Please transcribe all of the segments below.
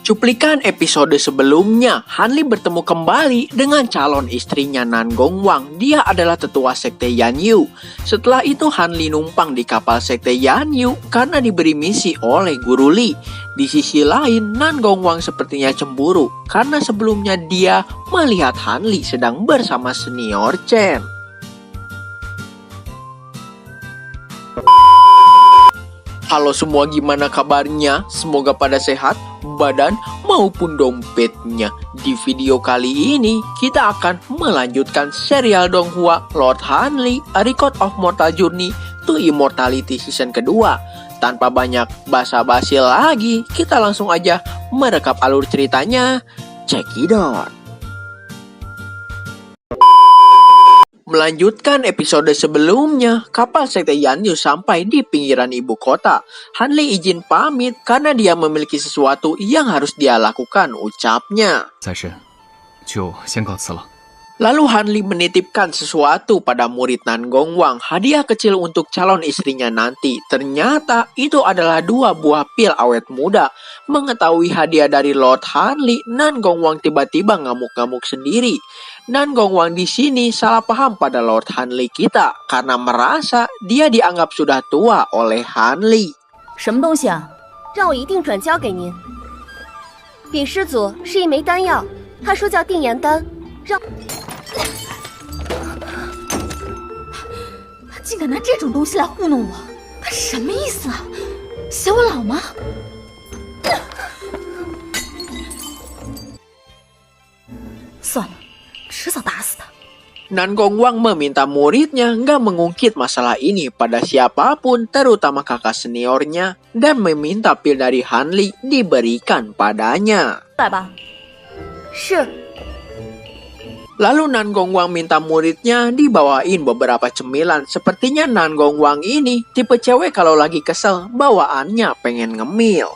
Cuplikan episode sebelumnya, Hanli bertemu kembali dengan calon istrinya Nan Gongwang. Dia adalah tetua sekte Yanyu. Setelah itu Hanli numpang di kapal sekte Yanyu karena diberi misi oleh Guru Li. Di sisi lain, Nan Gongwang sepertinya cemburu karena sebelumnya dia melihat Hanli sedang bersama senior Chen. Halo semua, gimana kabarnya? Semoga pada sehat, badan maupun dompetnya. Di video kali ini, kita akan melanjutkan serial Donghua Lord Hanli A Record of Mortal Journey to Immortality season kedua. Tanpa banyak basa-basi lagi, kita langsung aja merekap alur ceritanya. Cekidot. Melanjutkan episode sebelumnya, kapal sekte Yanyu sampai di pinggiran ibu kota. Hanli izin pamit karena dia memiliki sesuatu yang harus dia lakukan, ucapnya. Lalu Hanli menitipkan sesuatu pada murid Nan Gongwang, hadiah kecil untuk calon istrinya nanti. Ternyata itu adalah 2 buah pil awet muda. Mengetahui hadiah dari Lord Hanli, Nan Gongwang tiba-tiba ngamuk-ngamuk sendiri. Nan Gongwang di sini salah paham pada Lord Hanli kita karena merasa dia dianggap sudah tua oleh Hanli. 什么东西啊？让我一定转交给您。禀师祖，是一枚丹药，他说叫定颜丹，让。他竟敢拿这种东西来糊弄我，他什么意思啊？嫌我老吗？ 算了，迟早打死他。 Nan Gongwang meminta muridnya nggak mengungkit masalah ini pada siapapun, terutama kakak seniornya, dan meminta pil dari Hanli diberikan padanya. 来吧。是。 Lalu Nan Gongwang minta muridnya dibawain beberapa cemilan. Sepertinya Nan Gongwang ini tipe cewek kalau lagi kesel, bawaannya pengen ngemil.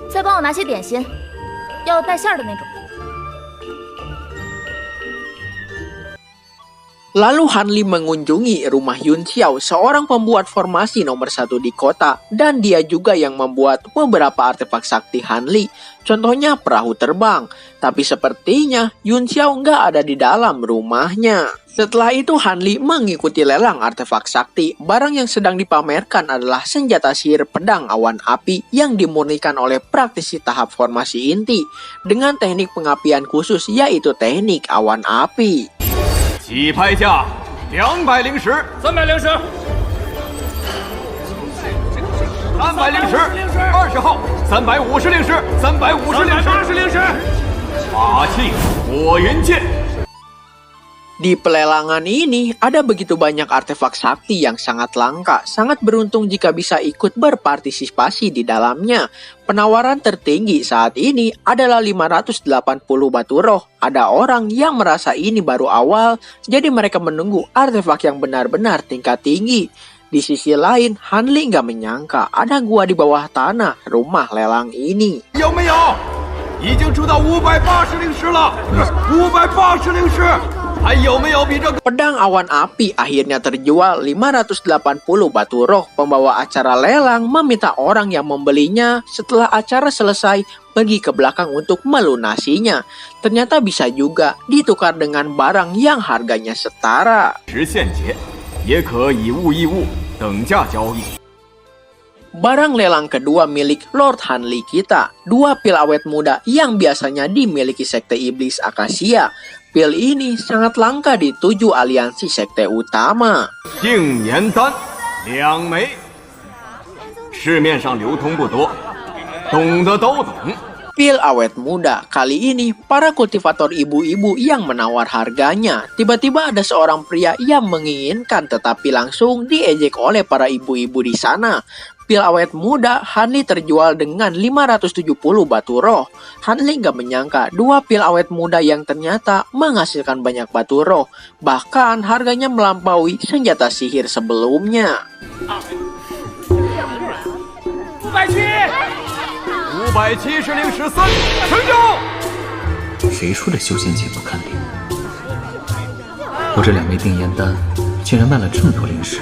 再帮我拿些点心，要带馅儿的那种。 Lalu Hanli mengunjungi rumah Yun Xiao, seorang pembuat formasi nomor 1 di kota, dan dia juga yang membuat beberapa artefak sakti Hanli, contohnya perahu terbang. Tapi sepertinya Yun Xiao nggak ada di dalam rumahnya. Setelah itu Hanli mengikuti lelang artefak sakti. Barang yang sedang dipamerkan adalah senjata sihir pedang awan api yang dimurnikan oleh praktisi tahap formasi inti dengan teknik pengapian khusus, yaitu teknik awan api. 起拍价200灵石，300灵石，300灵石，20号，350灵石，350灵石，380灵石，法器火云剑。 Di pelelangan ini ada begitu banyak artefak sakti yang sangat langka. Sangat beruntung jika bisa ikut berpartisipasi di dalamnya. Penawaran tertinggi saat ini adalah 580 batu roh. Ada orang yang merasa ini baru awal, jadi mereka menunggu artefak yang benar-benar tingkat tinggi. Di sisi lain, Hanli nggak menyangka ada gua di bawah tanah rumah lelang ini. 有没有？已经出到580灵石了，580灵石。 Pedang awan api akhirnya terjual 580 batu roh. Pembawa acara lelang meminta orang yang membelinya setelah acara selesai pergi ke belakang untuk melunasinya. Ternyata bisa juga ditukar dengan barang yang harganya setara. Barang lelang kedua milik Lord Hanli kita, 2 pil awet muda yang biasanya dimiliki sekte iblis Akasia. Pil ini sangat langka di 7 aliansi sekte utama. 定颜丹2枚，市面上流通不多，懂的都懂。 Pil awet muda, kali ini para kultivator ibu-ibu yang menawar harganya. Tiba-tiba ada seorang pria yang menginginkan tetapi langsung diejek oleh para ibu-ibu di sana. Pil awet muda Hanli terjual dengan 570 batu roh. Hanli nggak menyangka 2 pil awet muda yang ternyata menghasilkan banyak batu roh. Bahkan harganya melampaui senjata sihir sebelumnya. 570灵石3成交。谁说的修仙界不看脸？我这2枚定颜丹竟然卖了这么多灵石。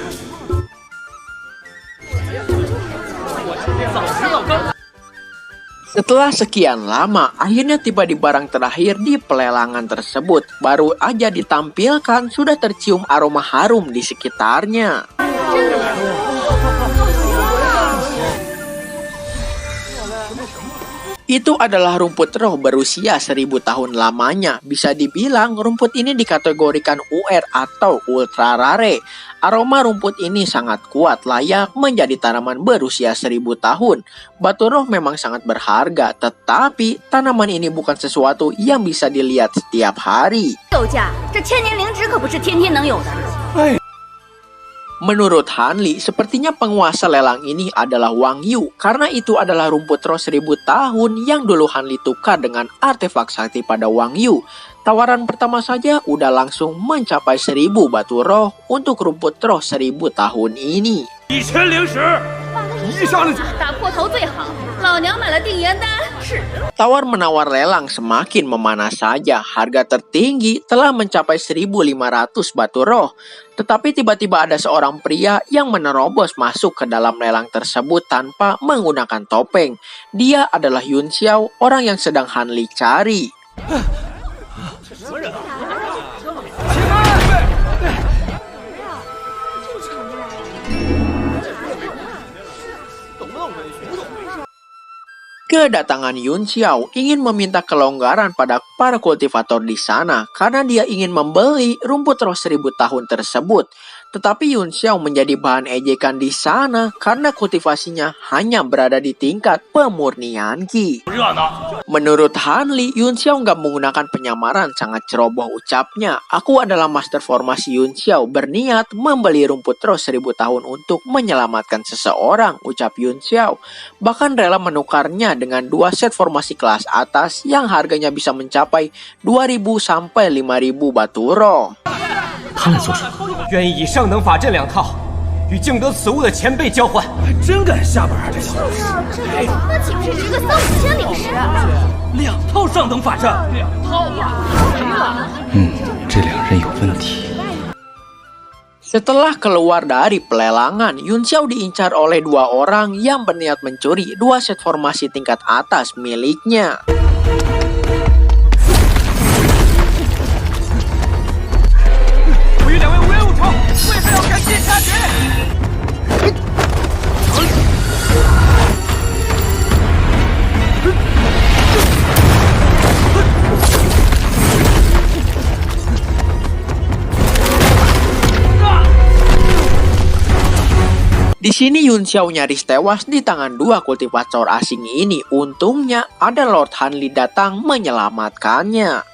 Setelah Setelah sekian lama, akhirnya tiba di barang terakhir di pelelangan tersebut. Baru aja ditampilkan, sudah tercium aroma harum di sekitarnya. Itu adalah rumput roh berusia 1000 tahun lamanya. Bisa dibilang rumput ini dikategorikan UR atau ultra rare. Aroma rumput ini sangat kuat, layak menjadi tanaman berusia 1000 tahun. Batu roh memang sangat berharga, tetapi tanaman ini bukan sesuatu yang bisa dilihat setiap hari. 售价，这千年灵芝可不是天天能有的。 Menurut Hanli, sepertinya penguasa lelang ini adalah Wang Yu, karena itu adalah rumput roh 1000 tahun yang dulu Hanli tukar dengan artefak sakti pada Wang Yu. Tawaran pertama saja udah langsung mencapai 1000 batu roh untuk rumput roh 1000 tahun ini. 1000灵石，一上来就。 打破头最好，老娘买了定颜丹，是。 Tawar-menawar lelang semakin memanas saja. Harga tertinggi telah mencapai 1500 batu roh. Tetapi tiba-tiba ada seorang pria yang menerobos masuk ke dalam lelang tersebut tanpa menggunakan topeng. Dia adalah Yun Xiao, orang yang sedang Hanli cari. Kedatangan Yun Xiao ingin meminta kelonggaran pada para kultivator di sana karena dia ingin membeli rumput roh 1000 tahun tersebut. Tetapi Yun Xiao menjadi bahan ejekan di sana karena kultivasinya hanya berada di tingkat pemurnian Qi. Menurut Hanli, Yun Xiao nggak menggunakan penyamaran, sangat ceroboh ucapnya. Aku adalah master formasi Yun Xiao, berniat membeli rumput roh 1000 tahun untuk menyelamatkan seseorang, ucap Yun Xiao. Bahkan rela menukarnya dengan 2 set formasi kelas atas yang harganya bisa mencapai 2000 sampai 5000 batu roh. 他来做什么？ 愿意以上等法阵2套与竞得此物的前辈交换。还真敢下本儿这小子！那岂不是值个3、4千灵石？ 2套上等法阵，2套这两人有问题。 Setelah keluar dari pelelangan, Yun Xiao diincar oleh 2 orang yang berniat mencuri 2 set formasi tingkat atas miliknya. Di sini Yun Xiao nyaris tewas di tangan 2 kultivator asing ini. Untungnya ada Lord Hanli datang menyelamatkannya.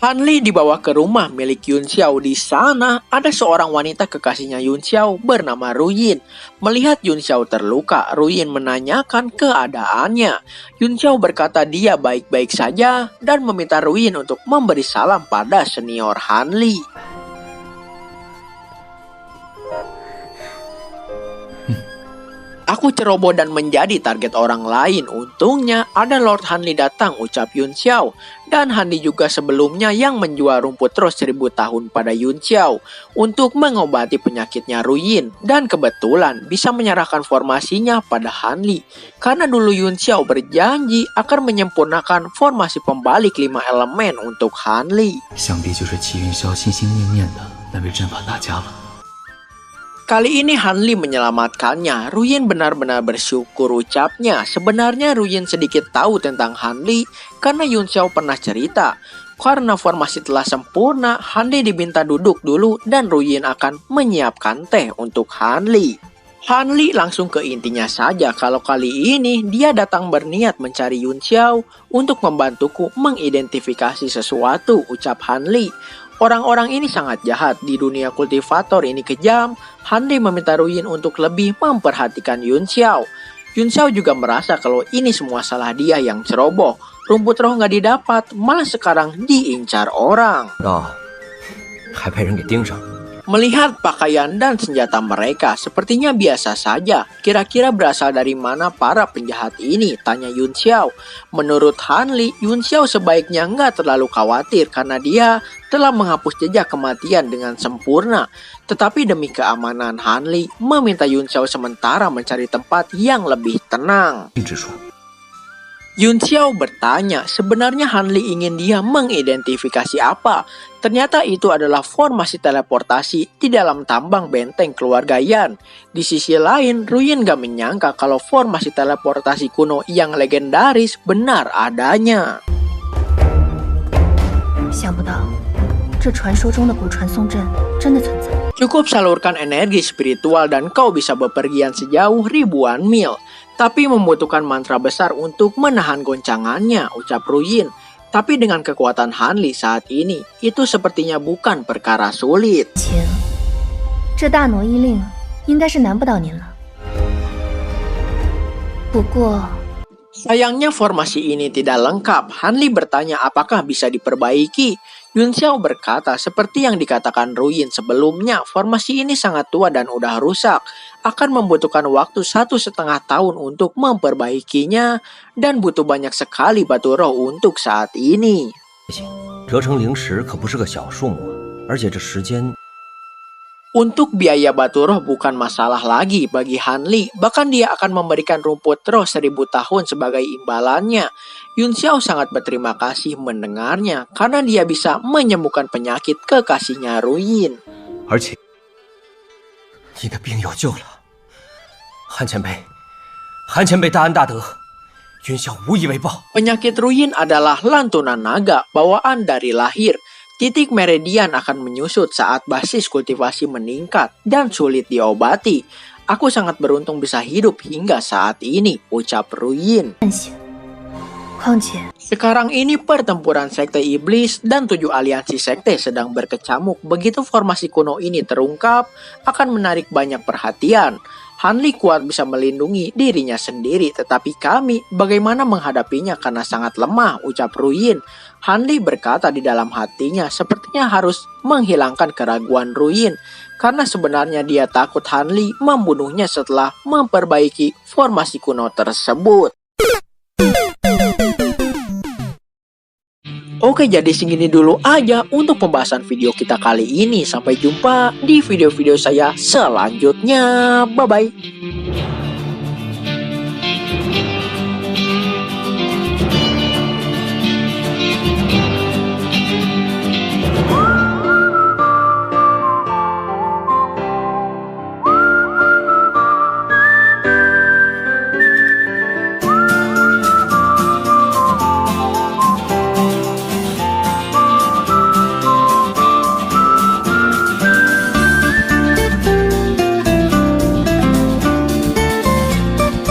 Hanli dibawa ke rumah milik Yun Xiao. Di sana ada seorang wanita kekasihnya Yun Xiao bernama Ruyin. Melihat Yun Xiao terluka, Ruyin menanyakan keadaannya. Yun Xiao berkata dia baik-baik saja dan meminta Ruyin untuk memberi salam pada senior Hanli. Aku ceroboh dan menjadi target orang lain. Untungnya ada Lord Hanli datang, ucap Yun Xiao. Dan Hanli juga sebelumnya yang menjual rumput roh 1000 tahun pada Yun Xiao untuk mengobati penyakitnya Ruyin. Dan kebetulan bisa menyerahkan formasinya pada Hanli. Karena dulu Yun Xiao berjanji akan menyempurnakan formasi pembalik 5 elemen untuk Hanli. 想必就是齐云霄心心念念的那位阵法大家了。 Kali ini Hanli menyelamatkannya. Ruyin benar-benar bersyukur, ucapnya. Sebenarnya Ruyin sedikit tahu tentang Hanli karena Yun Xiao pernah cerita. Karena formasi telah sempurna, Hanli diminta duduk dulu dan Ruyin akan menyiapkan teh untuk Hanli. Hanli langsung ke intinya saja kalau kali ini dia datang berniat mencari Yun Xiao untuk membantuku mengidentifikasi sesuatu, ucap Hanli. Orang-orang ini sangat jahat, di dunia kultivator ini kejam. Hanli meminta Ruyin untuk lebih memperhatikan Yun Xiao. Yun Xiao juga merasa kalau ini semua salah dia yang ceroboh. Rumput roh nggak didapat, malah sekarang diincar orang. 还被人给盯上了。 Melihat pakaian dan senjata mereka sepertinya biasa saja. Kira-kira berasal dari mana para penjahat ini? Tanya Yun Xiao. Menurut Han Li, Yun Xiao sebaiknya nggak terlalu khawatir karena dia telah menghapus jejak kematian dengan sempurna. Tetapi demi keamanan, Han Li meminta Yun Xiao sementara mencari tempat yang lebih tenang. 禁止说， Yun Xiao bertanya, sebenarnya Han Li ingin dia mengidentifikasi apa. Ternyata itu adalah formasi teleportasi di dalam tambang benteng keluarga Yan. Di sisi lain, Ruyin gak menyangka kalau formasi teleportasi kuno yang legendaris benar adanya. 想不到，这传说中的古传送阵真的存在。 Cukup salurkan energi spiritual dan kau bisa bepergian sejauh ribuan mil. Tapi membutuhkan mantra besar untuk menahan goncangannya, ucap Ruyin. Tapi dengan kekuatan Han Li saat ini, itu sepertinya bukan perkara sulit. 亲，这大挪移令应该是难不倒您了。不过， Sayangnya formasi ini tidak lengkap. Han Li bertanya apakah bisa diperbaiki. Yun Xiao berkata seperti yang dikatakan Ruyin sebelumnya, formasi ini sangat tua dan udah rusak. Akan membutuhkan waktu 1,5 tahun untuk memperbaikinya dan butuh banyak sekali batu roh untuk saat ini. 折成灵石可不是个小数目，而且这时间 Untuk biaya batu roh bukan masalah lagi bagi Han Li, bahkan dia akan memberikan rumput roh 1000 tahun sebagai imbalannya. Yun Xiao sangat berterima kasih mendengarnya karena dia bisa menyembuhkan penyakit kekasihnya Ruyin. 而且你的病有救了，韩前辈，韩前辈大恩大德，云霄无以为报。 Penyakit Ruyin adalah lantunan naga, bawaan dari lahir. Titik meridian akan menyusut saat basis kultivasi meningkat dan sulit diobati. Aku sangat beruntung bisa hidup hingga saat ini, ucap Ruyin. 探险。况且， Sekarang ini pertempuran sekte iblis dan 7 aliansi sekte sedang berkecamuk. Begitu formasi kuno ini terungkap, akan menarik banyak perhatian. Han Li kuat bisa melindungi dirinya sendiri, tetapi kami bagaimana menghadapinya karena sangat lemah, ucap Ruyin. Han Li berkata di dalam hatinya sepertinya harus menghilangkan keraguan Ruyin, karena sebenarnya dia takut Han Li membunuhnya setelah memperbaiki formasi kuno tersebut. Oke, jadi segini dulu aja untuk pembahasan video kita kali ini. Sampai jumpa di video-video saya selanjutnya. Bye-bye.